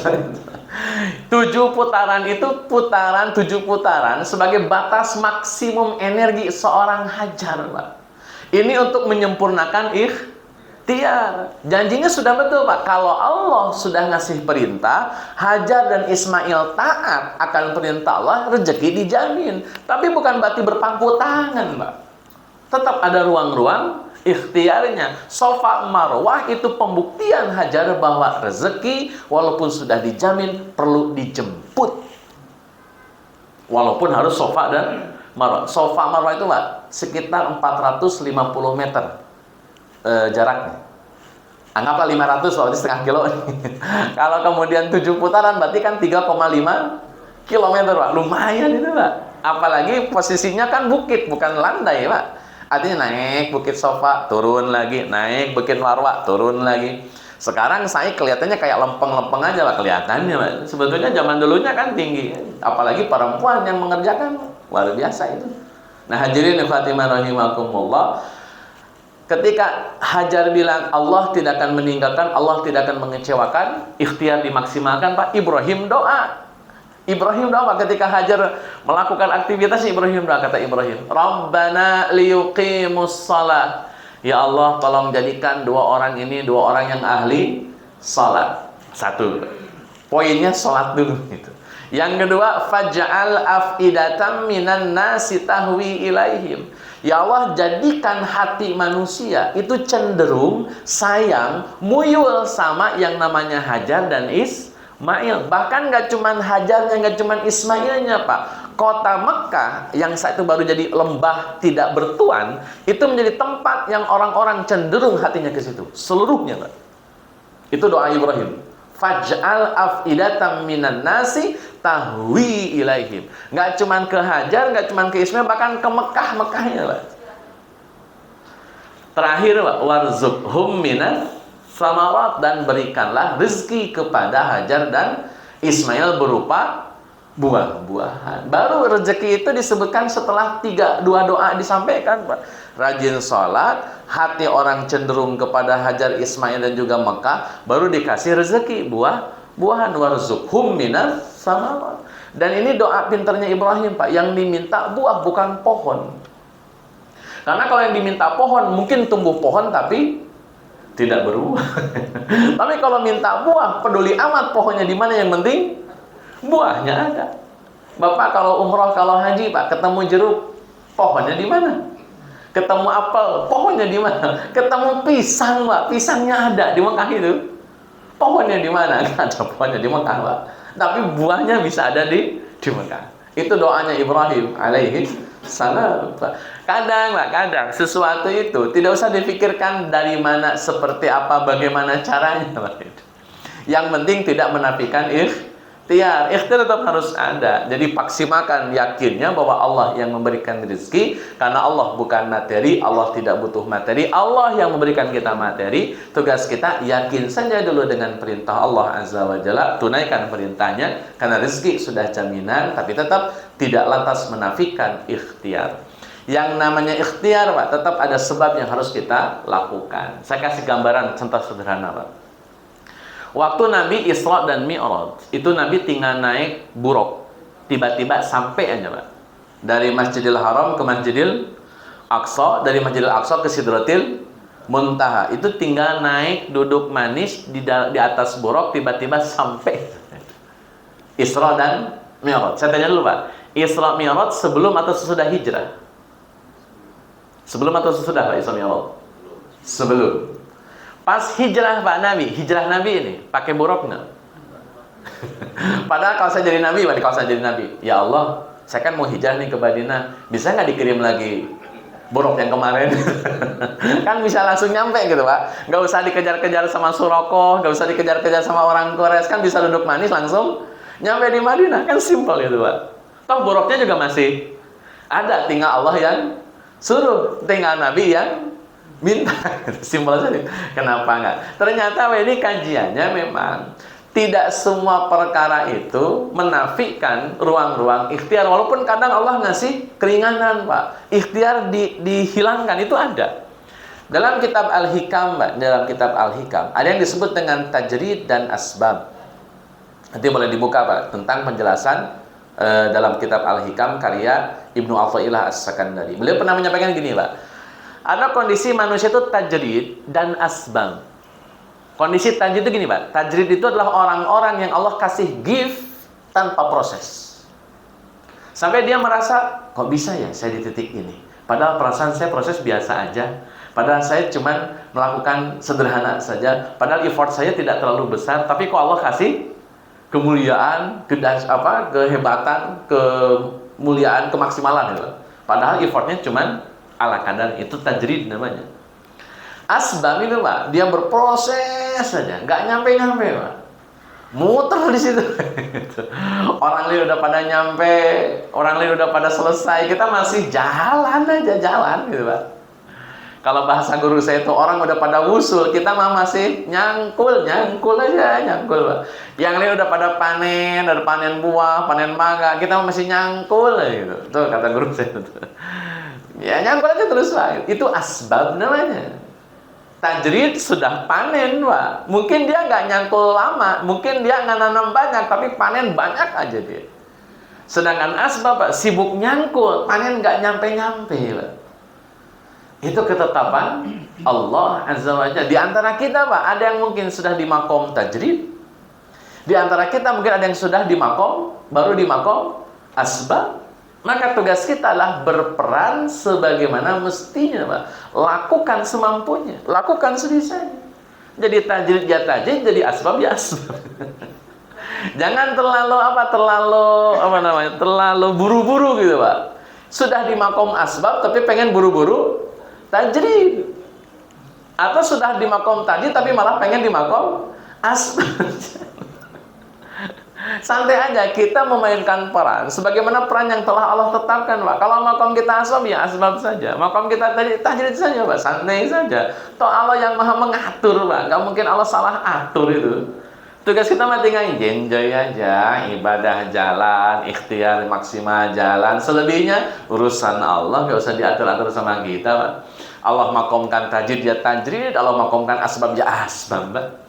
Speaker 1: 7 putaran itu putaran 7 putaran sebagai batas maksimum energi seorang hajar, Pak. Ini untuk menyempurnakan ikhtiar. Janjinya sudah betul, Pak. Kalau Allah sudah ngasih perintah, Hajar dan Ismail taat akan perintah Allah, rezeki dijamin. Tapi bukan berarti berpangku tangan, Pak. Tetap ada ruang-ruang ikhtiarnya. Sofa Marwah itu pembuktian Hajar bahwa rezeki walaupun sudah dijamin perlu dijemput. Walaupun harus Sofa dan Marwah. Sofa Marwah itu, Pak, sekitar 450 meter jaraknya. Anggaplah 500, berarti setengah kilo. Kalau kemudian 7 putaran berarti kan 3,5 kilometer, Pak. Lumayan itu, Pak. Apalagi posisinya kan bukit, bukan landai, Pak. Artinya naik Bukit Sofa, turun lagi, naik Bukit Marwah, turun lagi. Sekarang saya kelihatannya kayak lempeng-lempeng aja, Pak, kelihatannya, Pak. Sebetulnya zaman dulunya kan tinggi. Apalagi perempuan yang mengerjakan, luar biasa itu. Nah, hadirin Fatimah rahimakumullah, ketika Hajar bilang Allah tidak akan meninggalkan, Allah tidak akan mengecewakan, ikhtiar dimaksimalkan, Pak. Ibrahim doa. Ibrahim doa ketika Hajar melakukan aktivitas, Ibrahim doa, kata Ibrahim, Rabbana liyuqimus shalah. Ya Allah, tolong jadikan 2 orang ini 2 orang yang ahli salat. 1. Poinnya salat dulu gitu. Yang kedua, faj'al afidatan minan nasi tahwi ilaihim. Ya Allah, jadikan hati manusia itu cenderung sayang, muyul sama yang namanya Hajar dan Ismail. Bahkan nggak cuman Hajarnya, nggak cuman Ismailnya, Pak. Kota Mekah yang saat itu baru jadi lembah tidak bertuan, itu menjadi tempat yang orang-orang cenderung hatinya ke situ. Seluruhnya, Pak. Itu doa Ibrahim. Faj'al afidatan minan nasi tahwi ilaihim. Nggak cuman ke Hajar, nggak cuman ke Ismail, bahkan ke Mekah-Mekahnya, Pak. Terakhir, Pak, warzuqhum minas samarat, dan berikanlah rezeki kepada Hajar dan Ismail berupa buah-buahan. Baru rezeki itu disebutkan setelah 2 doa disampaikan, Pak. Rajin sholat, hati orang cenderung kepada Hajar, Ismail dan juga Mekah, baru dikasih rezeki buah-buahan. Warzuqhum minas samarat. Dan ini doa pinternya Ibrahim, Pak. Yang diminta buah, bukan pohon. Karena kalau yang diminta pohon, mungkin tumbuh pohon tapi tidak berbuah. Tapi kalau minta buah, peduli amat pohonnya di mana, yang penting buahnya ada. Bapak kalau umroh, kalau haji, Pak, ketemu jeruk, pohonnya di mana? Ketemu apel, pohonnya di mana? Ketemu pisang, Pak, pisangnya ada di Mekah itu. Pohonnya di mana? Nggak ada pohonnya di Mekah, Pak. Tapi buahnya bisa ada di Mekah. Itu doanya Ibrahim alaihi salam, Pak. Kadang, Pak, kadang sesuatu itu tidak usah dipikirkan dari mana, seperti apa, bagaimana caranya, Pak. Yang penting tidak menafikan ikhtiar. Ikhtiar tetap harus ada. Jadi maksimalkan yakinnya bahwa Allah yang memberikan rezeki, karena Allah bukan materi, Allah tidak butuh materi, Allah yang memberikan kita materi. Tugas kita yakin saja dulu dengan perintah Allah Azza wa Jalla, tunaikan perintahnya, karena rezeki sudah jaminan, tapi tetap tidak lantas menafikan ikhtiar. Yang namanya ikhtiar, Pak, tetap ada sebab yang harus kita lakukan. Saya kasih gambaran contoh sederhana, Pak. Waktu Nabi Isra dan Mi'raj, itu Nabi tinggal naik buruk, tiba-tiba sampai aja, Pak. Dari Masjidil Haram ke Masjidil Aqsa, dari Masjidil Aqsa ke Sidratil Muntaha. Itu tinggal naik, duduk manis di atas buruk, tiba-tiba sampai. Isra dan Mi'raj. Saya tanya dulu, Pak. Isra Mi'raj sebelum atau sesudah hijrah? Sebelum atau sesudah, Pak, Isra Mi'raj? Sebelum. Pas hijrah, Pak, hijrah Nabi ini pakai buruk nggak? Padahal kalau saya jadi Nabi, Pak, kalau saya jadi Nabi, ya Allah, saya kan mau hijrah nih ke Madinah, bisa nggak dikirim lagi buruk yang kemarin? Kan bisa langsung nyampe gitu, Pak. Nggak usah dikejar-kejar sama Surakoh, nggak usah dikejar-kejar sama orang Quraisy, kan bisa duduk manis langsung nyampe di Madinah, kan simpel gitu, Pak. Toh buruknya juga masih ada, tinggal Allah yang suruh, tinggal Nabi yang minta. Simpel saja. Kenapa enggak? Ternyata ini kajiannya memang tidak semua perkara itu menafikan ruang-ruang ikhtiar. Walaupun kadang Allah ngasih keringanan, Pak. Ikhtiar dihilangkan, itu ada. Dalam kitab Al-Hikam, dalam kitab Al-Hikam ada yang disebut dengan tajrid dan asbab. Nanti boleh dibuka Pak tentang penjelasan dalam kitab Al-Hikam karya Ibnu Athaillah As-Sakandari. Beliau pernah menyampaikan gini Pak, ada kondisi manusia itu tajrid dan asbab. Kondisi tajrid itu gini Pak, tajrid itu adalah orang-orang yang Allah kasih gift tanpa proses. Sampai dia merasa, kok bisa ya saya di titik ini? Padahal perasaan saya proses biasa aja. Padahal saya cuma melakukan sederhana saja. Padahal effort saya tidak terlalu besar. Tapi kok Allah kasih kemuliaan, kehebatan, kemuliaan, kemaksimalan gitu. Padahal effortnya cuma ala kadar. Itu tajrid namanya. Asbab itu Pak, dia berproses saja, nggak nyampe-nyampe Pak. Muter di situ. Orang lain udah pada nyampe, orang lain udah pada selesai, kita masih jalan aja, jalan gitu Pak. Kalau bahasa guru saya itu orang udah pada wusul, kita mah masih nyangkul aja, nyangkul Pak. Yang lain udah pada panen, ada panen buah, panen mangga, kita masih nyangkul gitu. Tuh kata guru saya itu. Ya nyangkul aja terus Pak. Itu asbab namanya. Tajrid sudah panen Pak. Mungkin dia nggak nyangkul lama, mungkin dia nggak nanam banyak, tapi panen banyak aja dia. Sedangkan asbab Pak, sibuk nyangkul, panen nggak nyampe-nyampe Pak. Itu ketetapan Allah Azza wa Jalla. Di antara kita Pak, ada yang mungkin sudah di makom tajrid. Di antara kita mungkin ada yang sudah di makom, baru di makom asbab. Maka tugas kita adalah berperan sebagaimana mestinya Pak. Lakukan semampunya, lakukan sebisanya. Jadi tajrid ya tajrid, jadi asbab ya asbab. Jangan terlalu buru-buru gitu Pak. Sudah di makom asbab tapi pengen buru-buru tajrid. Atau sudah di makom tajrid tapi malah pengen di makom asbab. Santai aja, kita memainkan peran sebagaimana peran yang telah Allah tetapkan Pak. Kalau makom kita asbab ya asbab saja, makom kita tajrid saja Pak, santai saja. Toh Allah yang maha mengatur Pak, gak mungkin Allah salah atur itu. Tugas kita mah tinggal enjoy aja, ibadah jalan, ikhtiar maksimal jalan. Selebihnya urusan Allah, gak usah diatur-atur sama kita Pak. Allah makomkan tajrid ya tajrid, Allah makomkan asbab ya asbab Pak.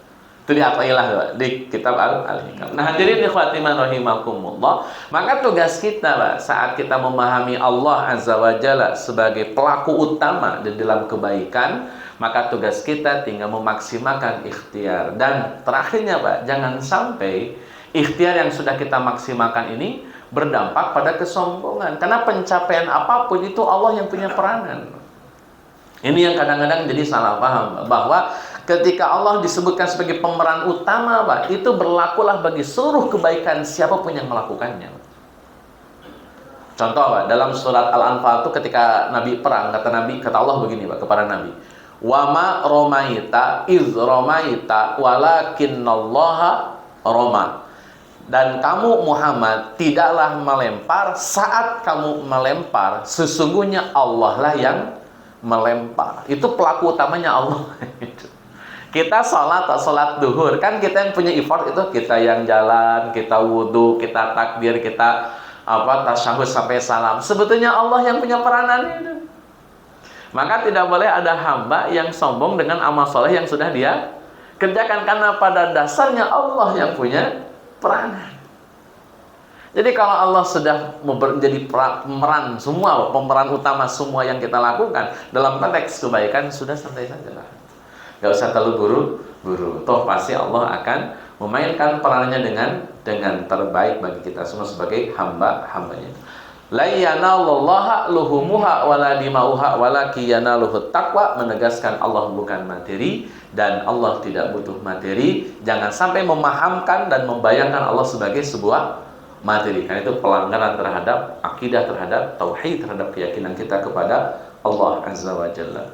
Speaker 1: Itu diatailah di kitab Al-Hikam. Nah hadirin ikhwati man rahimakumullah, maka tugas kita Pak, saat kita memahami Allah Azza wa Jalla sebagai pelaku utama di dalam kebaikan, maka tugas kita tinggal memaksimalkan ikhtiar. Dan terakhirnya Pak, jangan sampai ikhtiar yang sudah kita maksimalkan ini berdampak pada kesombongan. Karena pencapaian apapun itu Allah yang punya peranan. Ini yang kadang-kadang jadi salah paham, bahwa ketika Allah disebutkan sebagai pemeran utama Pak, itu berlakulah bagi seluruh kebaikan siapapun yang melakukannya. Contoh Pak, dalam surat Al-Anfal itu ketika Nabi perang, kata Allah begini Pak kepada Nabi, "Wama romaita iz romaita walakinnallaha roma." Dan kamu Muhammad tidaklah melempar saat kamu melempar, sesungguhnya Allah lah yang melempar. Itu pelaku utamanya Allah. Kita sholat duhur, kan kita yang punya effort itu, kita yang jalan, kita wudhu, kita takbir, kita tasyahud sampai salam. Sebetulnya Allah yang punya peranan itu. Maka tidak boleh ada hamba yang sombong dengan amal soleh yang sudah dia kerjakan, karena pada dasarnya Allah yang punya peranan. Jadi kalau Allah sudah menjadi pemeran semua, pemeran utama semua yang kita lakukan dalam konteks kebaikan, sudah santai saja lah. Gak usah terlalu buru-buru. Toh pasti Allah akan memainkan perannya dengan terbaik bagi kita semua sebagai hamba-hambanya. La yanalullaha luhumuha wala dimauha walaki yanaluhut taqwa, menegaskan Allah bukan materi dan Allah tidak butuh materi. Jangan sampai memahamkan dan membayangkan Allah sebagai sebuah materi, karena itu pelanggaran terhadap akidah, terhadap tauhid, terhadap keyakinan kita kepada Allah Azza wa Jalla.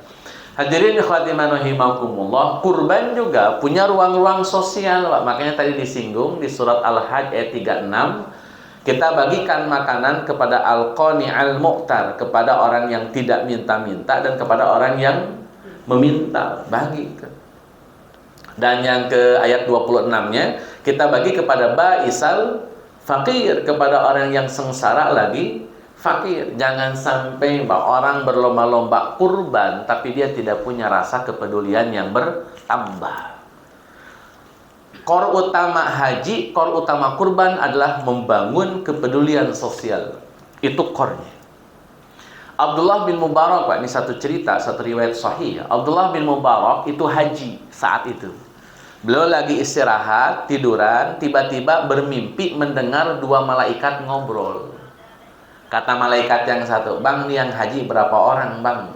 Speaker 1: Hadirin ikhwati man rahimakumullah, kurban juga punya ruang-ruang sosial Pak. Makanya tadi disinggung di surat Al-Hajj ayat 36, kita bagikan makanan kepada al-qani al-mu'tar, kepada orang yang tidak minta-minta dan kepada orang yang meminta, bagikan. Dan yang ke ayat 26-nya, kita bagi kepada ba'isal fakir, kepada orang yang sengsara lagi fakir. Jangan sampai orang berlomba-lomba kurban tapi dia tidak punya rasa kepedulian yang bertambah. Core utama haji, core utama kurban adalah membangun kepedulian sosial. Itu core-nya. Abdullah bin Mubarak, Pak, ini satu cerita, satu riwayat sahih. Abdullah bin Mubarak itu haji saat itu. Beliau lagi istirahat, tiduran, tiba-tiba bermimpi mendengar dua malaikat ngobrol. Kata malaikat yang satu, "Bang, ini yang haji berapa orang, Bang?"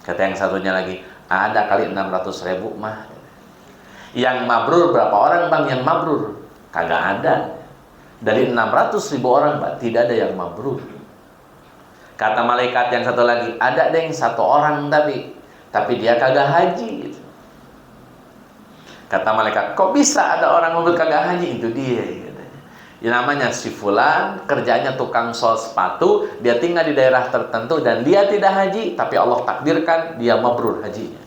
Speaker 1: Kata yang satunya lagi, "Ada kali 600.000 mah." "Yang mabrur berapa orang, Bang, yang mabrur?" "Kagak ada. Dari 600.000 orang, Pak, tidak ada yang mabrur." Kata malaikat yang satu lagi, "Ada deh satu orang tapi dia kagak haji." Kata malaikat, "Kok bisa ada orang mobil kagak haji?" "Itu dia." Ya, namanya si fulan, kerjanya tukang sol sepatu, dia tinggal di daerah tertentu dan dia tidak haji, tapi Allah takdirkan dia mabrur hajinya.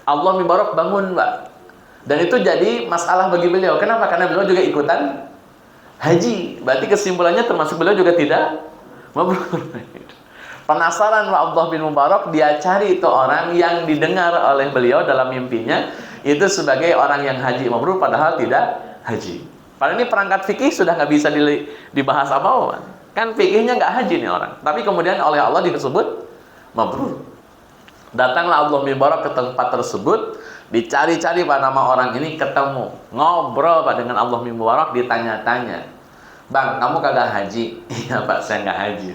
Speaker 1: Allah Mubarak bangun, Mbak. Dan itu jadi masalah bagi beliau. Kenapa? Karena beliau juga ikutan haji. Berarti kesimpulannya termasuk beliau juga tidak mabrur. Penasaran Pak Abdullah bin Mubarak, dia cari itu orang yang didengar oleh beliau dalam mimpinya itu sebagai orang yang haji mabrur padahal tidak haji. Padahal ini perangkat fikih sudah nggak bisa dibahas apa-apa. Kan fikihnya nggak haji nih orang. Tapi kemudian oleh Allah disebut mabrur. Datanglah Abdullah bin Mubarak ke tempat tersebut, dicari-cari Pak nama orang ini, ketemu, ngobrol Pak dengan Abdullah bin Mubarak, ditanya-tanya, "Bang, kamu kagak haji?" "Iya Pak, saya nggak haji."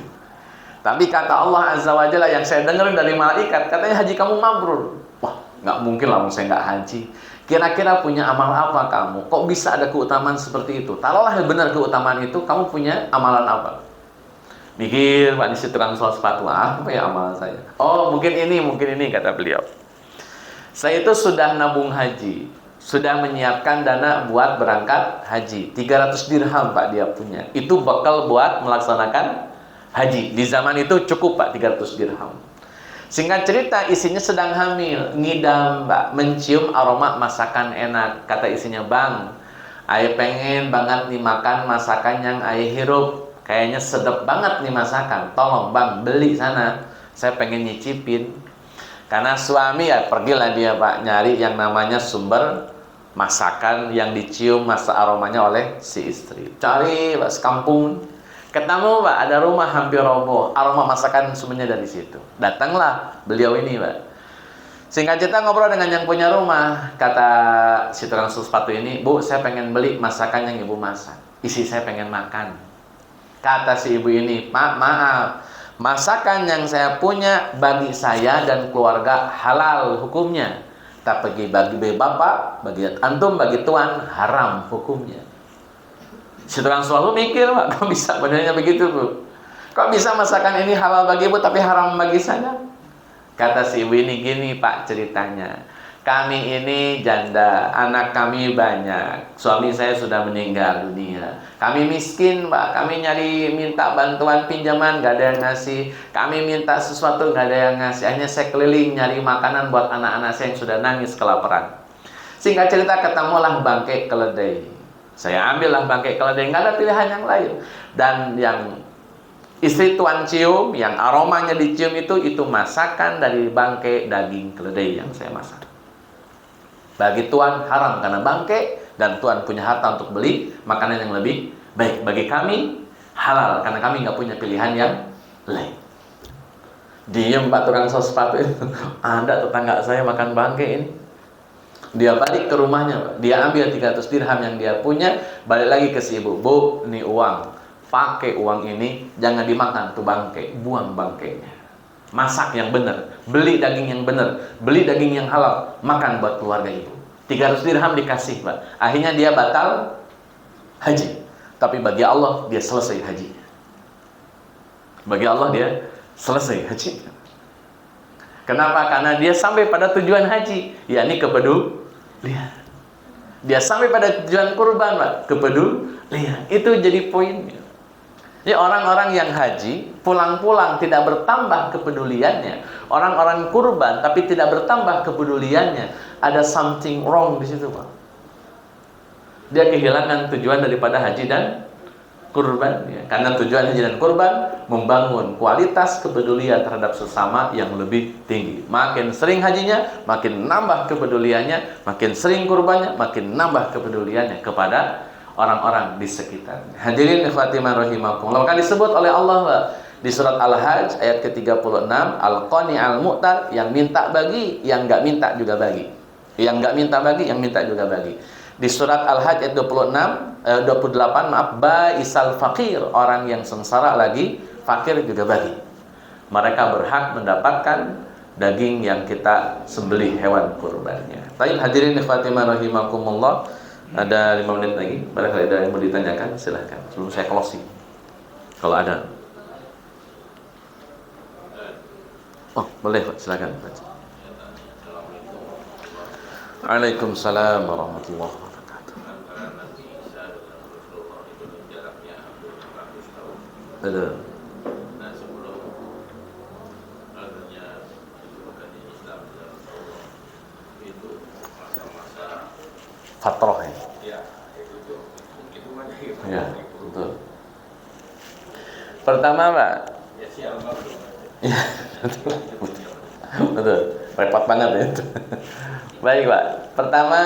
Speaker 1: "Tapi kata Allah Azza wa Jalla yang saya dengar dari malaikat, katanya haji kamu mabrur." "Wah, nggak mungkin lah, saya nggak haji." "Kira-kira punya amal apa kamu? Kok bisa ada keutamaan seperti itu? Taruhlah benar keutamaan itu, kamu punya amalan apa?" Mikir Pak, di tukang sol sepatu, "Apa ya amalan saya?" "Oh, mungkin ini," kata beliau. "Saya itu sudah nabung haji, sudah menyiapkan dana buat berangkat haji. 300 dirham Pak dia punya. Itu bakal buat melaksanakan haji. Di zaman itu cukup Pak 300 dirham. Singkat cerita, isinya sedang hamil, ngidam Pak, mencium aroma masakan enak. Kata isinya, "Bang, ayah pengen banget nih makan masakan yang ayah hirup. Kayaknya sedap banget nih masakan. Tolong Bang, beli sana. Saya pengen nyicipin." Karena suami ya pergilah dia Pak nyari yang namanya sumber masakan yang dicium masa aromanya oleh si istri. Cari Pak sekampung, ketemu Pak ada rumah hampir roboh, aroma masakan sumbernya dari situ. Datanglah beliau ini Pak. Singkat cerita ngobrol dengan yang punya rumah, kata si tukang sepatu ini, "Bu, saya pengen beli masakan yang ibu masak. Isi saya pengen makan." Kata si ibu ini, "Pak, maaf, masakan yang saya punya bagi saya dan keluarga halal hukumnya. Tapi bagi bapak, bagi antum, bagi tuan haram hukumnya." Si tukang selalu mikir, "Pak, kok bisa benernya begitu Bu? Kok bisa masakan ini halal bagi ibu tapi haram bagi saya?" Kata si ibu ini, "Gini Pak ceritanya. Kami ini janda, anak kami banyak. Suami saya sudah meninggal dunia. Kami miskin Pak, kami nyari minta bantuan pinjaman, gak ada yang ngasih. Kami minta sesuatu, gak ada yang ngasih. Hanya saya keliling nyari makanan buat anak-anak saya yang sudah nangis kelaparan. Singkat cerita ketemulah bangkai keledai. Saya ambillah bangkai keledai, gak ada pilihan yang lain. Dan yang istri tuan cium, yang aromanya dicium itu masakan dari bangkai daging keledai yang saya masak. Bagi tuan haram karena bangkai, dan tuan punya harta untuk beli makanan yang lebih baik. Bagi kami halal karena kami nggak punya pilihan yang lain." Diam Pak tukang sos sepatu itu. Ada tetangga saya makan bangkai ini. Dia balik ke rumahnya Pak. Dia ambil 300 dirham yang dia punya, balik lagi ke si ibu. "Bu, ini uang. Pakai uang ini, jangan dimakan tuh bangkai, buang bangkainya. Masak yang benar, beli daging yang benar, beli daging yang halal, makan buat keluarga ibu." 300 dirham dikasih Pak. Akhirnya dia batal haji. Tapi bagi Allah dia selesai haji. Bagi Allah dia selesai haji. Kenapa? Karena dia sampai pada tujuan haji, yakni kepedulian. Dia sampai pada tujuan kurban Pak, kepedulian. Itu jadi poinnya. Jadi orang-orang yang haji pulang-pulang tidak bertambah kepeduliannya. Orang-orang kurban tapi tidak bertambah kepeduliannya. Ada something wrong di situ Pak. Dia kehilangan tujuan daripada haji dan kurban ya. Karena tujuan haji dan kurban membangun kualitas kepedulian terhadap sesama yang lebih tinggi. Makin sering hajinya, makin nambah kepeduliannya, makin sering kurbannya, makin nambah kepeduliannya kepada orang-orang di sekitar. Hadirin ikhwatimah rahimakumullah. Maka disebut oleh Allah di surat Al-Hajj ayat ke-36, Al-Qani Al-Mu'tar, yang minta bagi, yang enggak minta juga bagi. Yang enggak minta bagi, yang minta juga bagi. Di surat Al-Hajj ayat 28, Ba'isal faqir, orang yang sengsara lagi fakir juga bagi. Mereka berhak mendapatkan daging yang kita sembelih hewan kurbannya. Baik hadirin ikhwatimah rahimakumullah, ada 5 menit lagi. Barangkali ada yang mau ditanyakan, silahkan sebelum saya closing. Kalau ada. Oh, boleh Pak, silakan Pak. Waalaikumsalam warahmatullahi wabarakatuh. Betul. Fatrah ya. Ya, betul. Pertama Pak. Ya, betul. Betul. Repot banget ya itu. Baik Pak. Pertama,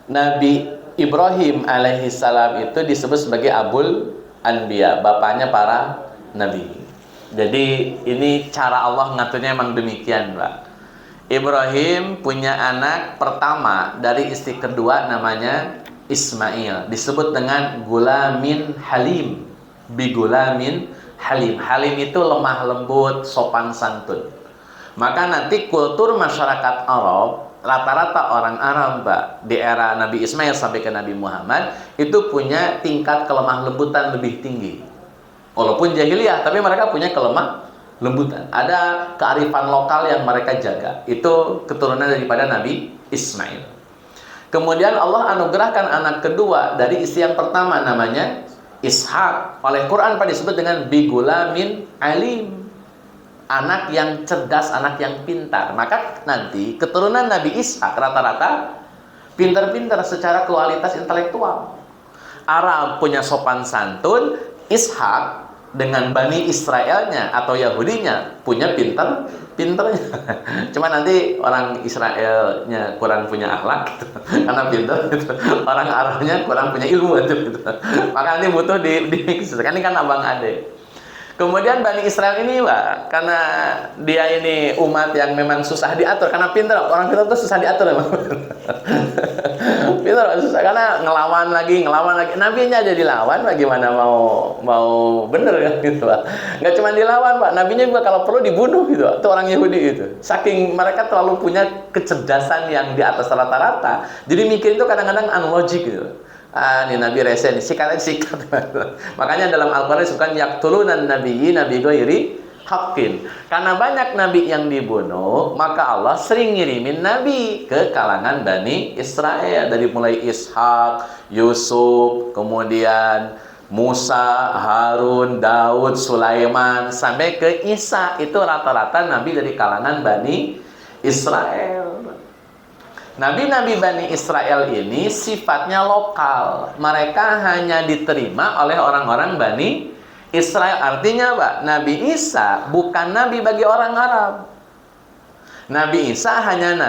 Speaker 1: Nabi Ibrahim alaihissalam itu disebut sebagai Abul Anbiya, bapaknya para nabi. Jadi ini cara Allah ngaturnya emang demikian Pak. Ibrahim punya anak pertama dari istri kedua namanya Ismail, disebut dengan Gulamin Halim, Bigulamin Halim. Halim itu lemah lembut, sopan santun. Maka nanti kultur masyarakat Arab, rata-rata orang Arab Pak, di era Nabi Ismail sampai ke Nabi Muhammad itu punya tingkat kelemah lembutan lebih tinggi. Walaupun jahiliyah, tapi mereka punya kelemah lembutan. Ada kearifan lokal yang mereka jaga. Itu keturunan daripada Nabi Ismail. Kemudian Allah anugerahkan anak kedua dari istri yang pertama namanya Ishak. Oleh Quran pada disebut dengan Bigulamin Alim, anak yang cerdas, anak yang pintar. Maka nanti keturunan Nabi Ishak rata-rata pintar-pintar secara kualitas intelektual. Arab punya sopan santun, Ishak dengan Bani Israelnya atau Yahudinya punya pinternya. Cuma nanti orang Israelnya kurang punya akhlak gitu, karena pinter gitu. Orang Arabnya kurang punya ilmu gitu. Maka nanti butuh di mix. Kan ini kan abang adik. Kemudian Bani Israel ini Pak, karena dia ini umat yang memang susah diatur, karena pintar, orang pintar itu susah diatur memang. Pintar susah, karena ngelawan lagi. Nabinya aja dilawan, bagaimana mau bener kan gitu Pak. Nggak cuma dilawan Pak, nabinya juga kalau perlu dibunuh gitu. Itu orang Yahudi itu. Saking mereka terlalu punya kecerdasan yang di atas rata-rata, jadi mikir itu kadang-kadang unlogic gitu. Ini Nabi rese nih, sikat. Makanya dalam Al-Quran disebutkan yaqtulunan nabiyyin bi ghairi haqqin. Karena banyak nabi yang dibunuh, maka Allah sering ngirimin nabi ke kalangan Bani Israel. Dari mulai Ishak, Yusuf, kemudian Musa, Harun, Daud, Sulaiman, sampai ke Isa. Itu rata-rata nabi dari kalangan Bani Israel. Nabi-nabi Bani Israel ini sifatnya lokal. Mereka hanya diterima oleh orang-orang Bani Israel. Artinya Pak, Nabi Isa bukan nabi bagi orang Arab. Nabi Isa hanya nabi